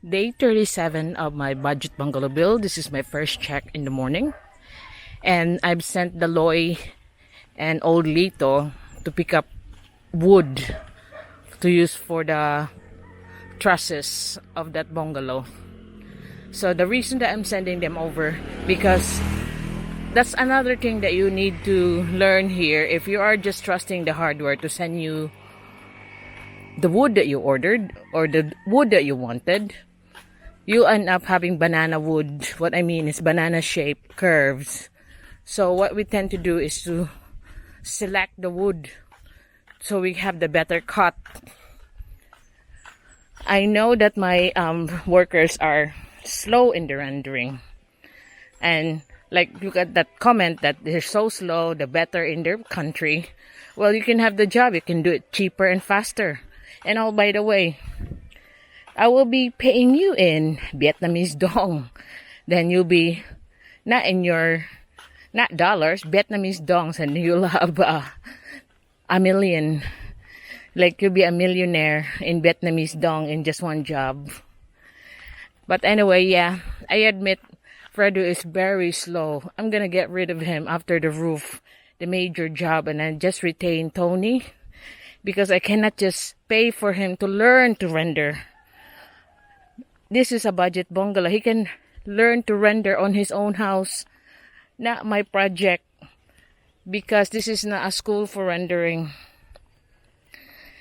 Day 37 of my budget bungalow build. This is my first check in the morning. And I've sent the Loy and old Lito to pick up wood to use for the trusses of that bungalow. So the reason that I'm sending them over, because that's another thing that you need to learn here. If you are just trusting the hardware to send you the wood that you ordered or the wood that you wanted, you end up having banana wood. What I mean is banana shaped curves. So what we tend to do is to select the wood so we have the better cut. I know that my workers are slow in the rendering, and like look at that comment that they're so slow, the better in their country. Well, you can have the job, you can do it cheaper and faster. And oh, by the way, I will be paying you in Vietnamese dong. Then you'll be not dollars, Vietnamese dongs, and you'll have a million. Like you'll be a millionaire in Vietnamese dong in just one job. But anyway, yeah, I admit Fredo is very slow. I'm gonna get rid of him after the roof, the major job, and then just retain Tony, because I cannot just pay for him to learn to render. This is a budget bungalow. He can learn to render on his own house, not my project, because this is not a school for rendering.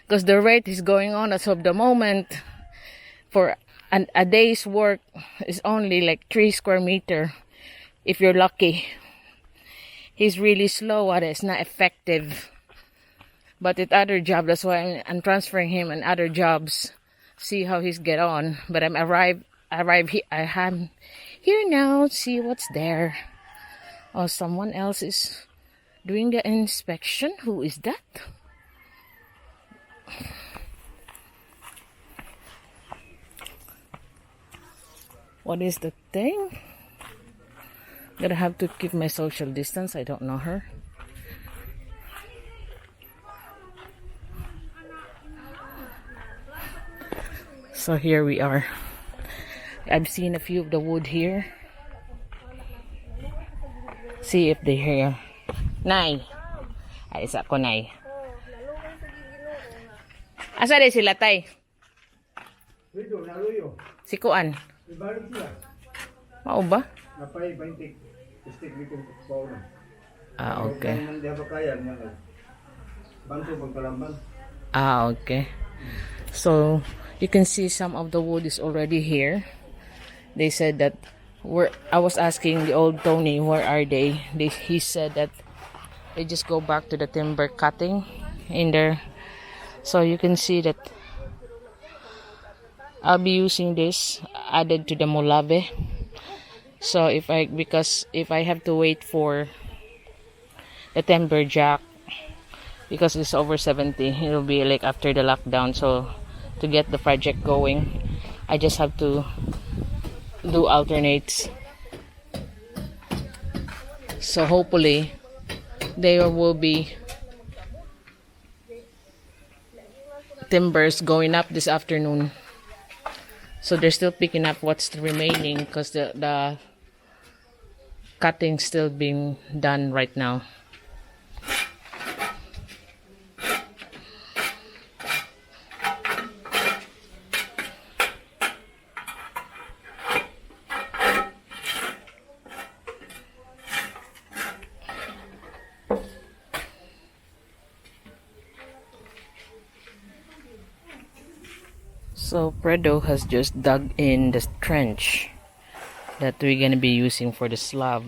Because the rate is going on as of the moment for a day's work is only like 3 square meters if you're lucky. He's really slow at it. It's not effective. But at other jobs, that's why I'm transferring him and other jobs. See how he's get on. But I'm arrive here. I am here now. See what's there. Oh, someone else is doing the inspection. Who is that? What is the thing? Gonna have to keep my social distance. I don't know her. So here we are. I've seen a few of the wood here. See if they're here. Nay. Ay, isa ko, Nay. Asa din sila, tay? Si Kuan. Mao ba? Ah, okay. Ah, okay. So, you can see some of the wood is already here. They said that I was asking the old Tony, where are they? He said that they just go back to the timber cutting in there. So you can see that I'll be using this added to the molave. So because if I have to wait for the timber jack, because it's over 70, it'll be like after the lockdown. So to get the project going, I just have to do alternates. So hopefully there will be timbers going up this afternoon. So they're still picking up what's remaining because the cutting's still being done right now. So Fredo has just dug in the trench that we're gonna be using for the slab.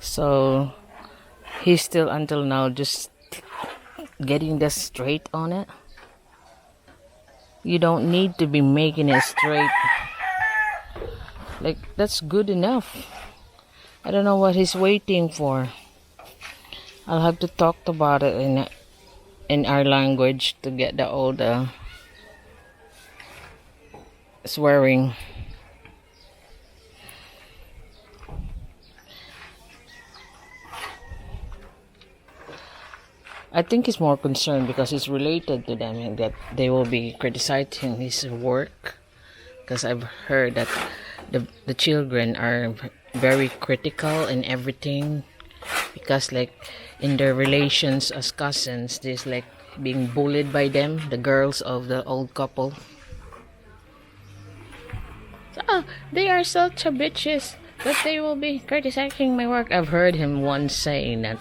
So he's still until now just getting the straight on it. You don't need to be making it straight. Like, that's good enough. I don't know what he's waiting for. I'll have to talk about it in our language to get the old swearing. I think he's more concerned because it's related to them and that they will be criticizing his work. Because I've heard that the children are very critical in everything. Because like in their relations as cousins, there's like being bullied by them, the girls of the old couple. So, oh, they are such a bitches, but they will be criticizing my work. I've heard him once saying that.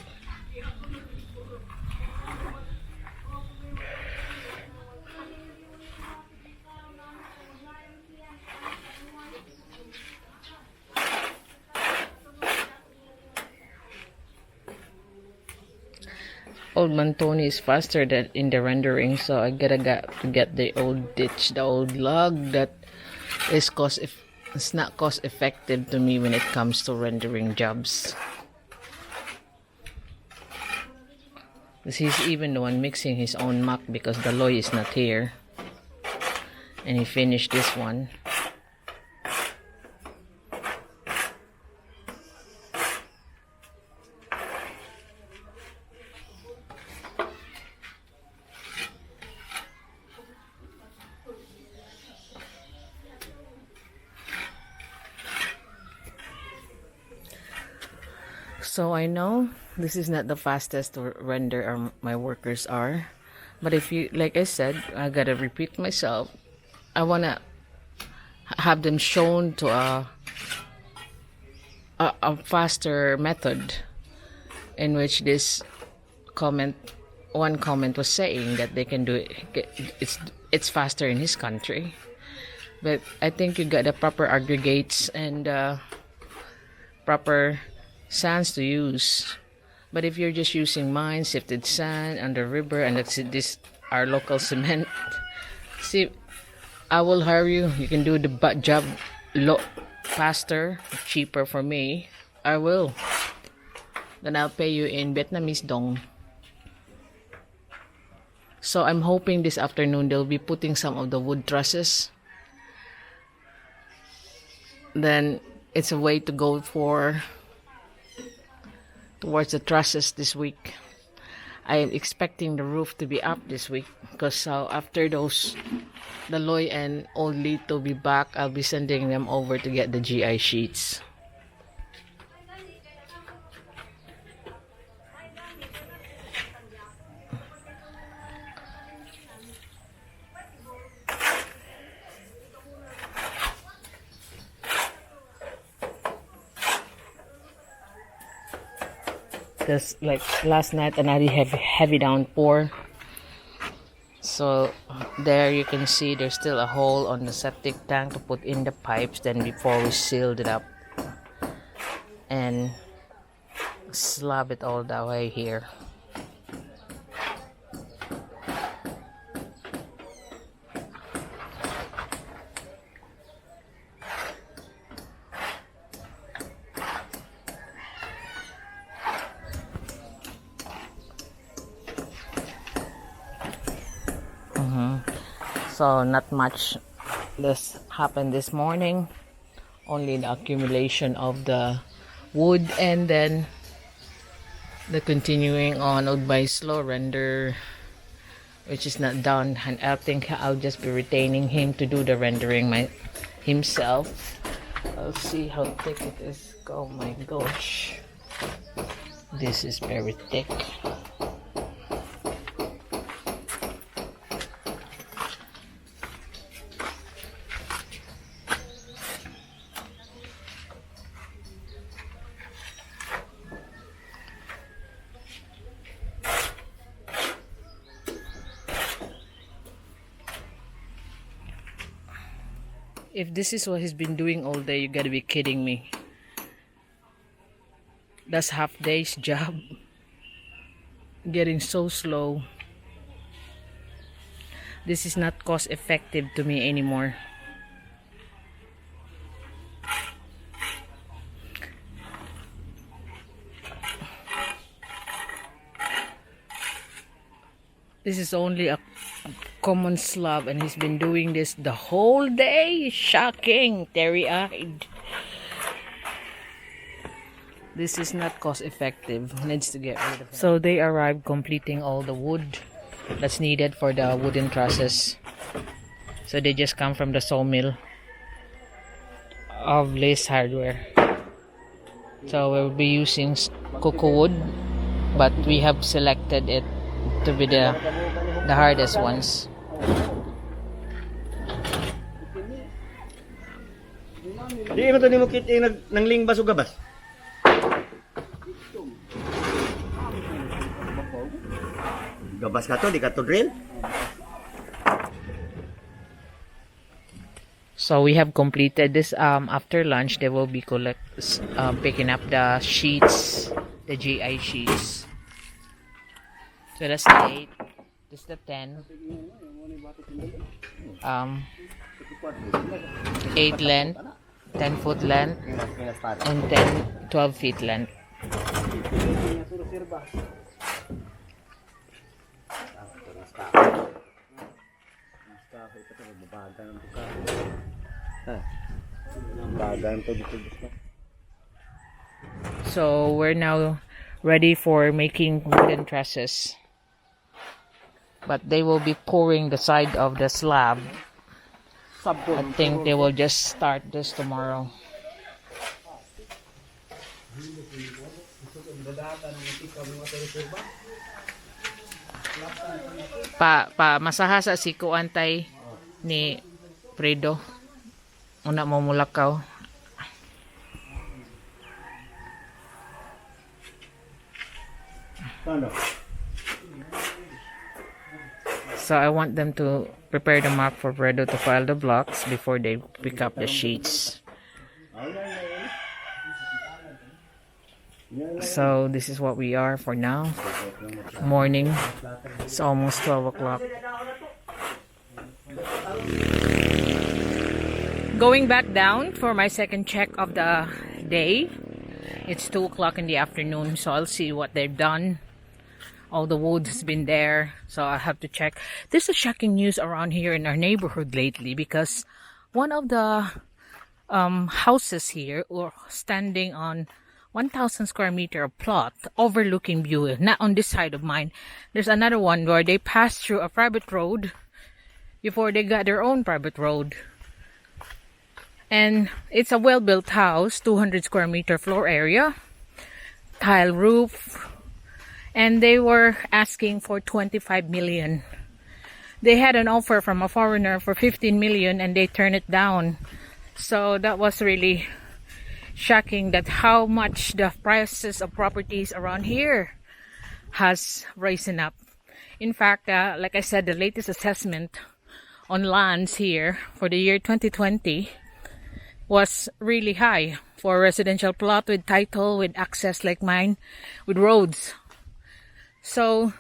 Old man Tony is faster than in the rendering, so I gotta get the old ditch, the old log that is it's not cost effective to me when it comes to rendering jobs. Because he's even the one mixing his own muck because the Loy is not here, and he finished this one. So I know this is not the fastest render my workers are, but if you, like I said, I gotta repeat myself. I wanna have them shown to a faster method, in which this one comment was saying that they can do it. It's faster in his country, but I think you got the proper aggregates and proper sands to use. But if you're just using mine sifted sand and the river and that's this our local cement, see, I will hire you. You can do the job faster, cheaper for me. I will. Then I'll pay you in Vietnamese dong. So I'm hoping this afternoon they'll be putting some of the wood trusses. Then it's a way to go towards the trusses this week. I am expecting the roof to be up this week because after those, the Loy and Old Lee to be back, I'll be sending them over to get the GI sheets. Because like last night another heavy downpour, so there you can see there's still a hole on the septic tank to put in the pipes then before we sealed it up and slab it all that way here. So not much this happened this morning, only the accumulation of the wood and then the continuing on by slow render, which is not done, and I think I'll just be retaining him to do the rendering himself. I'll see how thick it is. Oh my gosh, this is very thick. If this is what he's been doing all day, you gotta be kidding me. That's half day's job. Getting so slow. This is not cost effective to me anymore. This is only a common slab and he's been doing this the whole day. Shocking, teary-eyed. This is not cost effective. Needs to get rid of it. So they arrived completing all the wood that's needed for the wooden trusses. So they just come from the sawmill of Lace Hardware. So we'll be using cocoa wood, but we have selected it to be the hardest ones. Di mo to ni mo kiti nang lingbas o gabas. Gabas ka to, di ka to drill. So we have completed this. After lunch, they will be picking up the sheets, the GI sheets. So that's the 8. This is the 10. 8 length, 10-foot length, and 12 feet length. So we're now ready for making wooden trusses, but they will be pouring the side of the slab. I think they will just start this tomorrow. Masaha sa si kuantay ni Fredo. Una mo mulakaw. So I want them to prepare the map for Fredo to file the blocks before they pick up the sheets. So this is what we are for now. Morning. It's almost 12 o'clock. Going back down for my second check of the day. It's 2 o'clock in the afternoon, so I'll see what they've done. All the wood has been there, so I have to check. There's a shocking news around here in our neighborhood lately because one of the houses here were standing on 1,000 square meter plot overlooking view. Not on this side of mine. There's another one where they passed through a private road before they got their own private road. And it's a well-built house, 200 square meter floor area, tile roof, and they were asking for 25 million. They had an offer from a foreigner for 15 million and they turned it down. So that was really shocking that how much the prices of properties around here has risen up. In fact, like I said, the latest assessment on lands here for the year 2020 was really high for a residential plot with title, with access like mine, with roads. So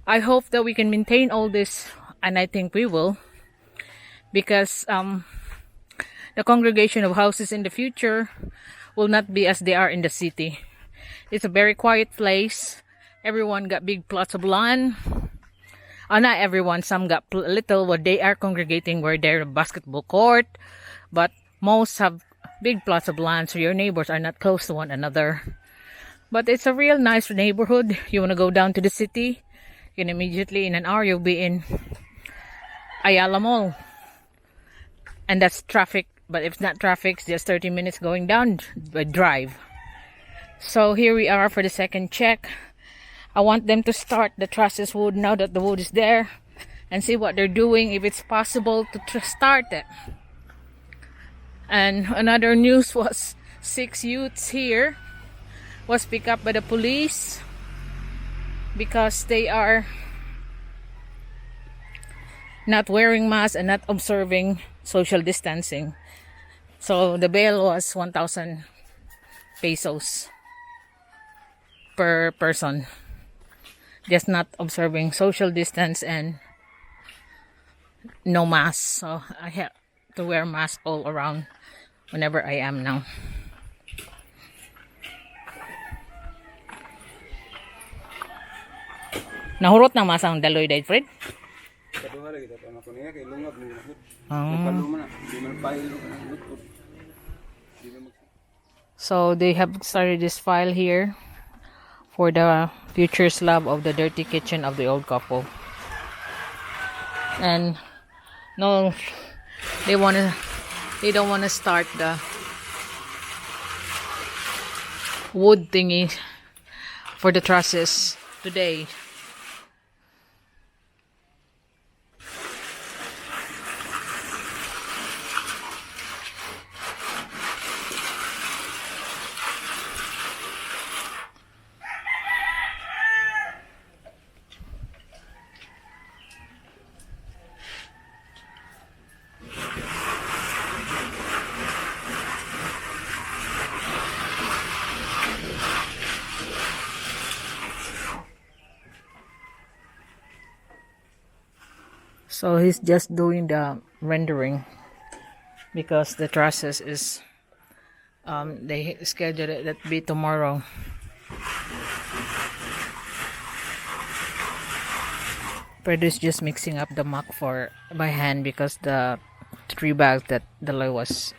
I hope that we can maintain all this, and I think we will, because the congregation of houses in the future will not be as they are in the city. It's a very quiet place. Everyone got big plots of land. Not everyone, some got little what they are congregating where they're a basketball court, but most have big plots of land, so your neighbors are not close to one another. But it's a real nice neighborhood. You want to go down to the city, you can immediately in an hour you'll be in Ayala Mall. And that's traffic, but if it's not traffic, it's just 30 minutes going down by drive. So here we are for the second check. I want them to start the trusses wood now that the wood is there and see what they're doing, if it's possible to start it. And another news was 6 youths here was picked up by the police because they are not wearing masks and not observing social distancing. So the bail was 1,000 pesos per person. Just not observing social distance and no mask. So I have to wear mask all around whenever I am now. Nahurot na masang daloy day, Fred? So they have started this file here for the future slab of the dirty kitchen of the old couple. And no, they don't wanna start the wood thingy for the trusses today. So he's just doing the rendering because the trusses is they scheduled it that be tomorrow. Pedro is just mixing up the muck for by hand because the 3 bags that the Loy was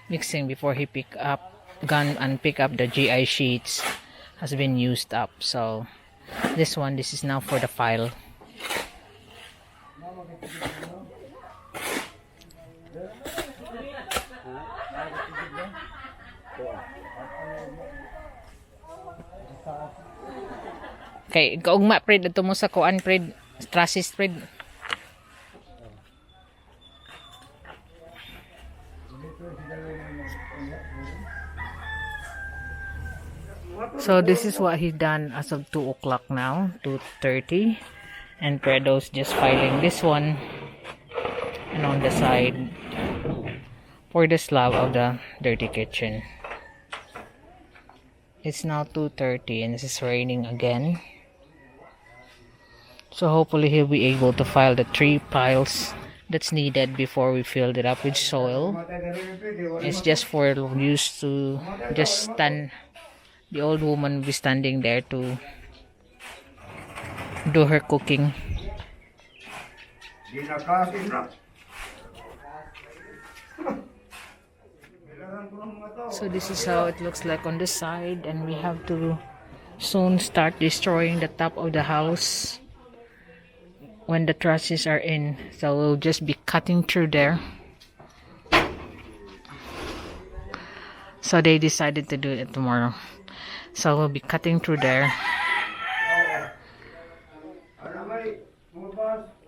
mixing before he pick up the GI sheets has been used up. So this is now for the file. Okay, kaugma pred ato mo sa kuan pred trusses pred. So this is what he done as of 2 o'clock now, 2:30, and Fredo's just filing this one, and on the side for the slab of the dirty kitchen. It's now 2:30 and this is raining again. So hopefully he'll be able to file the 3 piles that's needed before we filled it up with soil. It's just for use to just stand. The old woman will be standing there to do her cooking. So this is how it looks like on the side, and we have to soon start destroying the top of the house when the trusses are in. So we'll just be cutting through there. So they decided to do it tomorrow. So we'll be cutting through there,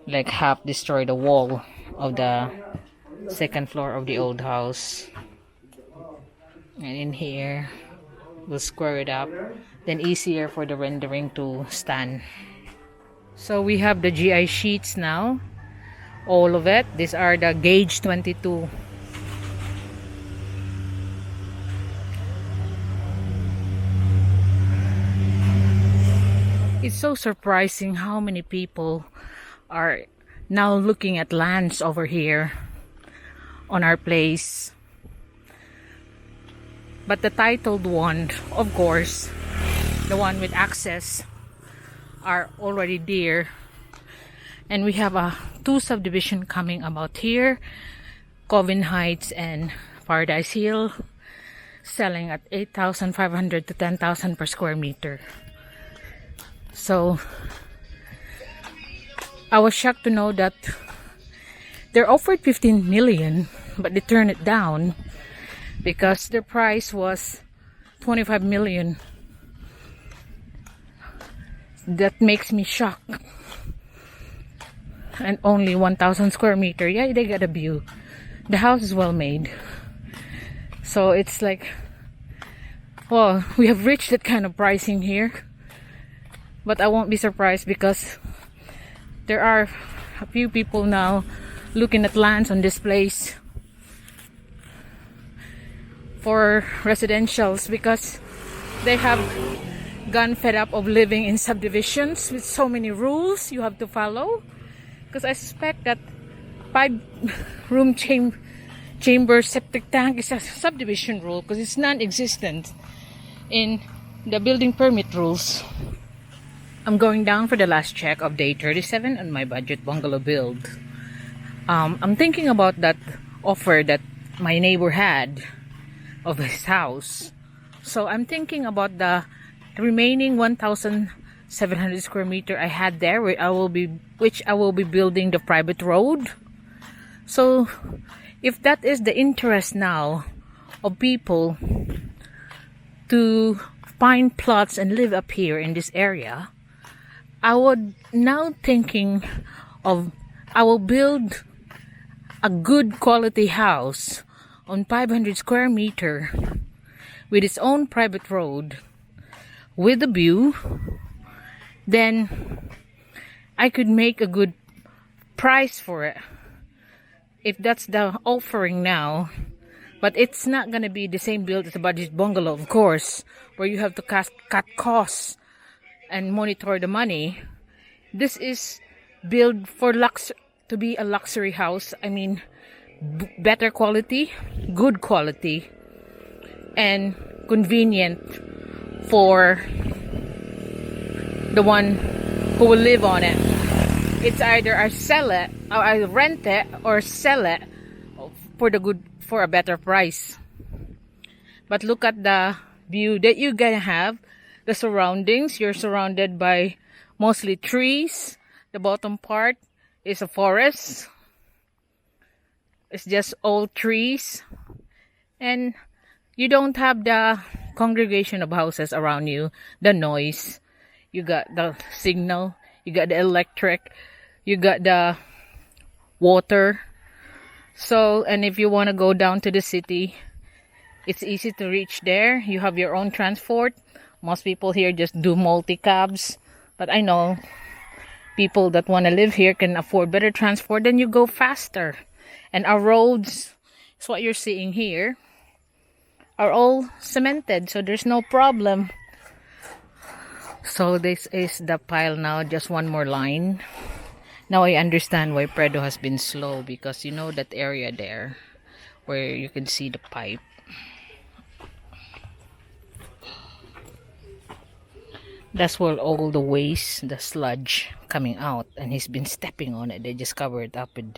like half destroy the wall of the second floor of the old house. And in here, we'll square it up, then easier for the rendering to stand. So we have the GI sheets now, all of it. These are the gauge 22. It's so surprising how many people are now looking at lands over here on our place. But the titled one, of course, the one with access, are already there. And we have 2 subdivision coming about here, Covin Heights and Paradise Hill, selling at 8,500 to 10,000 per square meter. So I was shocked to know that they're offered 15 million, but they turned it down because their price was 25 million. That makes me shocked. And only 1,000 square meter. Yeah, they got a view. The house is well made. So it's like, well, we have reached that kind of pricing here. But I won't be surprised because there are a few people now looking at lands on this place for residentials because they have gone fed up of living in subdivisions with so many rules you have to follow. Because I suspect that 5-room chamber septic tank is a subdivision rule because it's non-existent in the building permit rules. I'm going down for the last check of day 37 on my budget bungalow build. I'm thinking about that offer that my neighbor had of his house So I'm thinking about the remaining 1,700 square meter I had there, which I will be building the private road. So if that is the interest now of people to find plots and live up here in this area, I would now thinking of I will build a good quality house on 500 square meter with its own private road with a view. Then I could make a good price for it if that's the offering now. But it's not gonna be the same build as the budget bungalow, of course, where you have to cut costs and monitor the money. This is built for to be a luxury house. I mean, better quality, good quality, and convenient for the one who will live on it. It's either I sell it, or I rent it, or sell it for a better price. But look at the view that you're gonna have. The surroundings, you're surrounded by mostly trees. The bottom part is a forest. It's just old trees. And you don't have the congregation of houses around you, the noise. You got the signal, you got the electric, you got the water. So, and if you want to go down to the city, it's easy to reach there. You have your own transport. Most people here just do multi-cabs. But I know people that want to live here can afford better transport, then you go faster. And our roads, is what you're seeing here, are all cemented, so there's no problem. So this is the pile now, just one more line. Now I understand why Predo has been slow, because you know that area there where you can see the pipe. That's where all the waste, the sludge coming out, and he's been stepping on it. They just cover it up with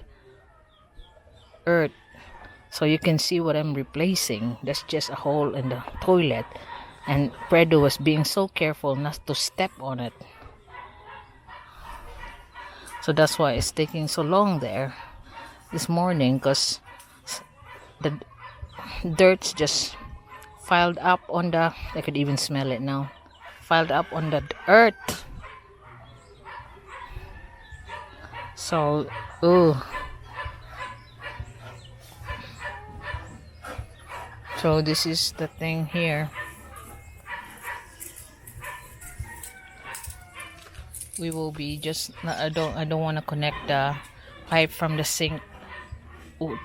earth. So you can see what I'm replacing. That's just a hole in the toilet. And Predo was being so careful not to step on it. So that's why it's taking so long there this morning, because the dirt's just piled up on the, I could even smell it now, piled up on the earth. So, so this is the thing here. We will be just, I don't want to connect the pipe from the sink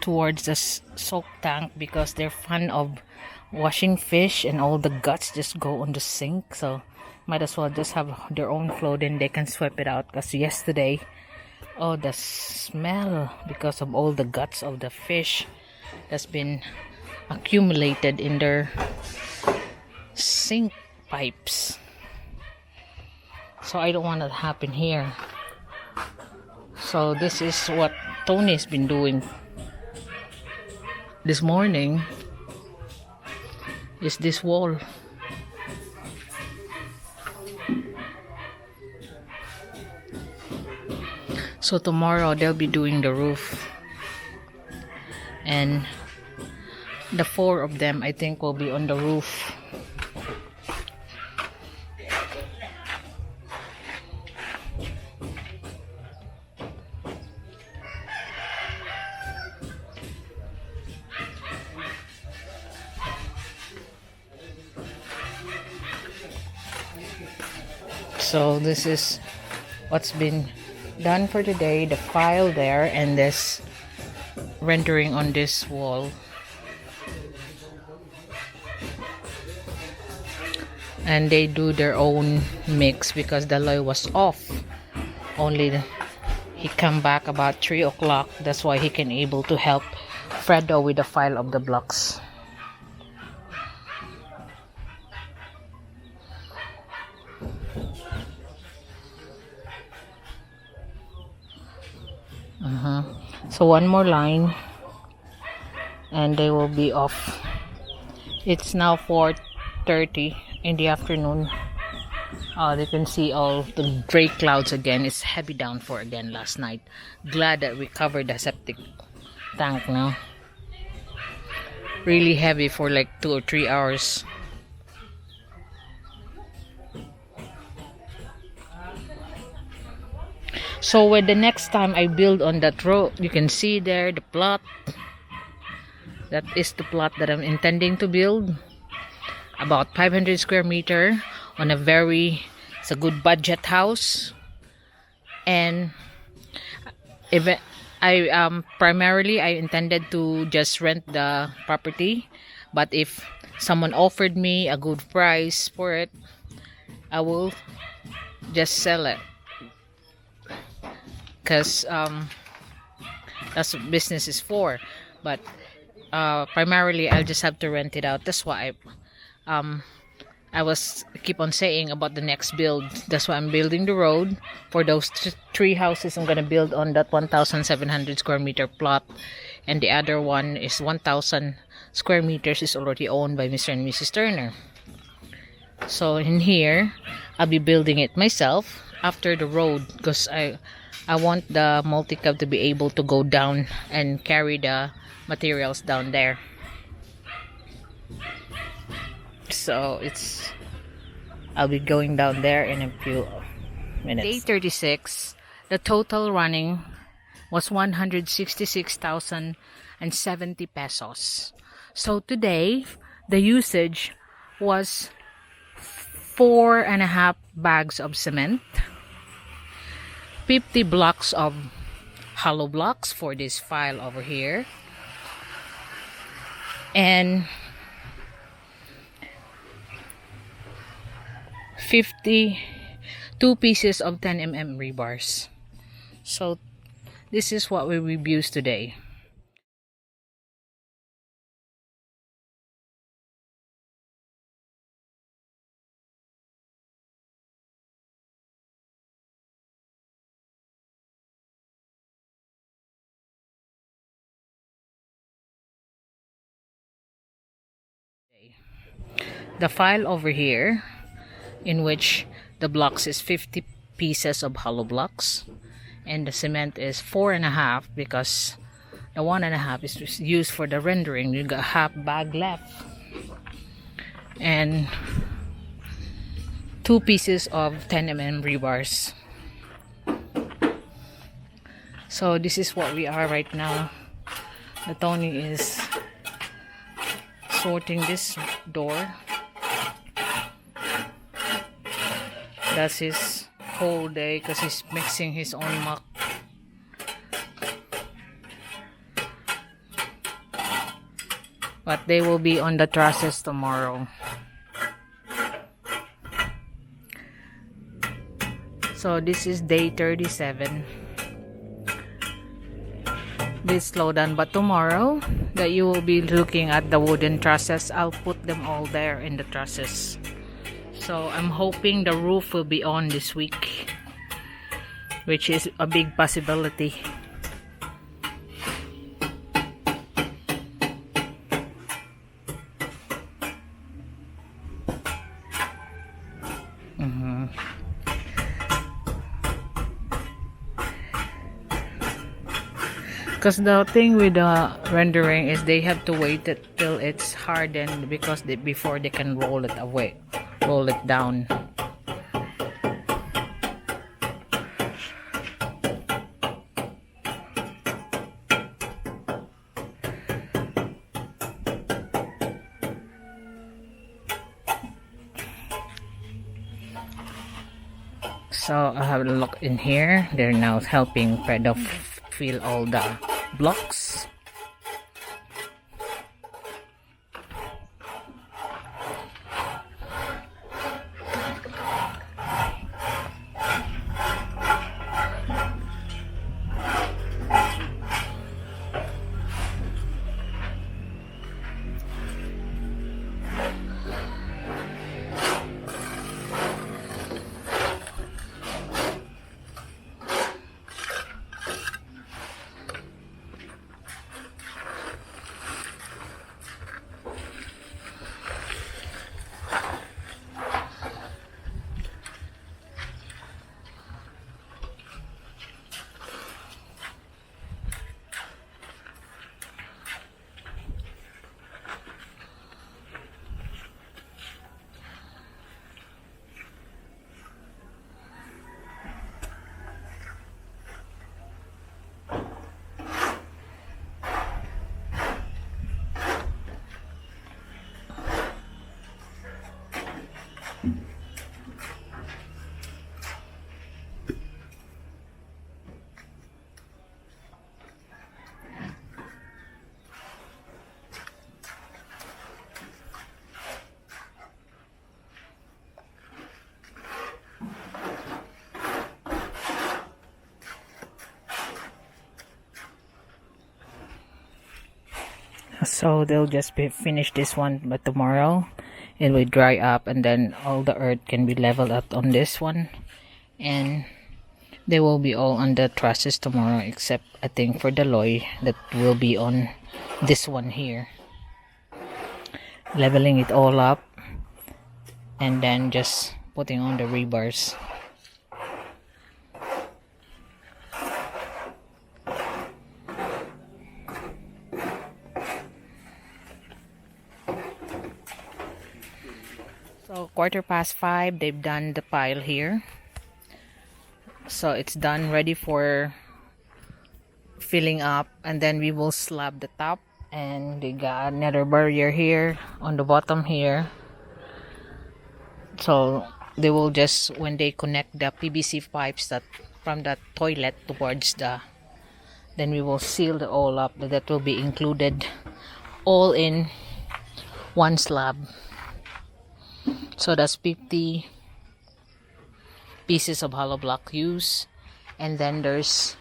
towards the soak tank, because they're fond of washing fish and all the guts just go on the sink. So might as well just have their own flow, then they can sweep it out. Because yesterday, oh, the smell, because of all the guts of the fish that's been accumulated in their sink pipes. So I don't want that to happen here. So this is what Tony's been doing this morning, is this wall. So tomorrow they'll be doing the roof, and the 4 of them I think will be on the roof. So this is what's been done for today, the file there and this rendering on this wall. And they do their own mix because the alloy was off. Only he come back about 3 o'clock. That's why he can able to help Fredo with the file of the blocks. So one more line and they will be off. It's now 4:30 4:30 in the afternoon. You can see all the gray clouds again. It's heavy downpour again last night. Glad that we covered the septic tank now. Really heavy for like 2 or 3 hours. So when the next time I build on that road, you can see there the plot. That is the plot that I'm intending to build. About 500 square meter on it's a good budget house. And primarily I intended to just rent the property, but if someone offered me a good price for it, I will just sell it, because that's what business is for. But primarily I'll just have to rent it out. That's why I was keep on saying about the next build. That's why I'm building the road for those three houses. I'm gonna build on that 1,700 square meter plot, and the other one is 1,000 square meters is already owned by Mr. and Mrs. Turner. So in here I'll be building it myself after the road, because I want the multi-cab to be able to go down and carry the materials down there. So I'll be going down there in a few minutes. Day 36, the total running was 166,070 pesos. So today, the usage was 4.5 bags of cement, 50 blocks of hollow blocks for this file over here, and 52 pieces of 10 mm rebars. So this is what we've used today. The file over here, in which the blocks is 50 pieces of hollow blocks, and the cement is 4.5, because the 1.5 is used for the rendering. You got half bag left, and 2 pieces of 10 mm rebars. So this is what we are right now. The Tony is sorting this door. That's his whole day, because he's mixing his own muck. But they will be on the trusses tomorrow. So this is day 37. Bit slow down, but tomorrow that you will be looking at the wooden trusses, I'll put them all there in the trusses. So I'm hoping the roof will be on this week, which is a big possibility. Because the thing with the rendering is they have to wait till it's hardened, because before they can roll it down. So I have a look in here. They're now helping Fredo fill all the blocks. So they'll just finish this one, but tomorrow it will dry up, and then all the earth can be leveled up on this one, and they will be all on the trusses tomorrow, except I think for the loy that will be on this one here. Leveling it all up and then just putting on the rebars. So 5:15, they've done the pile here. So it's done, ready for filling up, and then we will slab the top, and they got another barrier here on the bottom here. So they will just, when they connect the PVC pipes that from the toilet towards the, then we will seal it all up. That will be included all in one slab. So that's 50 pieces of hollow block used, and then there's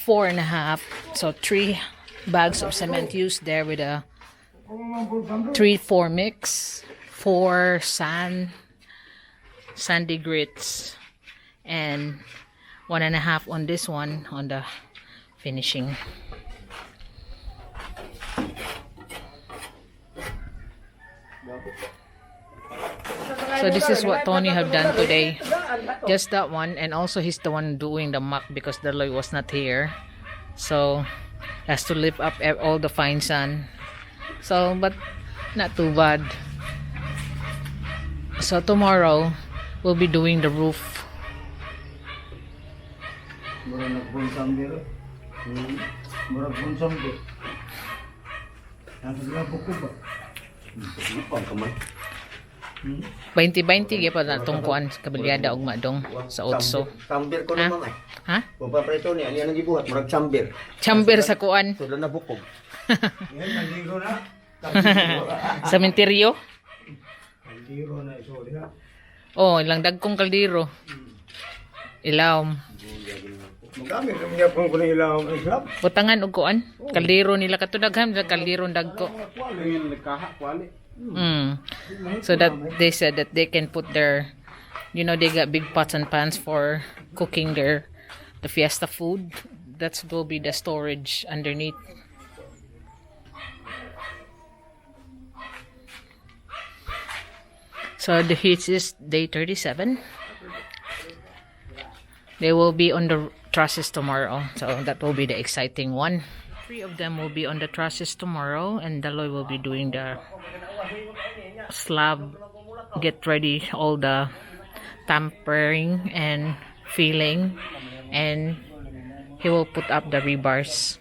4.5, so 3 bags of cement used there with a 3-4 mix, 4 sandy grits, and 1.5 on this one on the finishing. So this is what Tony have done today, just that one, and also he's the one doing the muck because the Loy was not here, so has to lift up all the fine sand. So but not too bad. So tomorrow we'll be doing the roof. Bainti gyud pa na tong kuan kabilyada og madong sa utso. Chamber ko Ha? naman ay. Ha? Kung papreto ni ani ang gibuhat murag chamber. Chamber sa kuan. Sudo na bukog. Yan nandiro na. Sementeryo. Kaldiro na iso diha. Oh, ilang dagkong kaldero. Ilawom. Magami kami niya kung kuno ilaw ang slab. Butangan og kuan. Kaldero nila katudaghan, kaldero dagko. Ngin nagkaha kwali. So that they said that they can put their, you know, they got big pots and pans for cooking the fiesta food. That will be the storage underneath. So the heat is day 37. They will be on the trusses tomorrow, so that will be the exciting one. 3 of them will be on the trusses tomorrow, and Daloy will be doing the slab, get ready all the tampering and filling, and he will put up the rebars.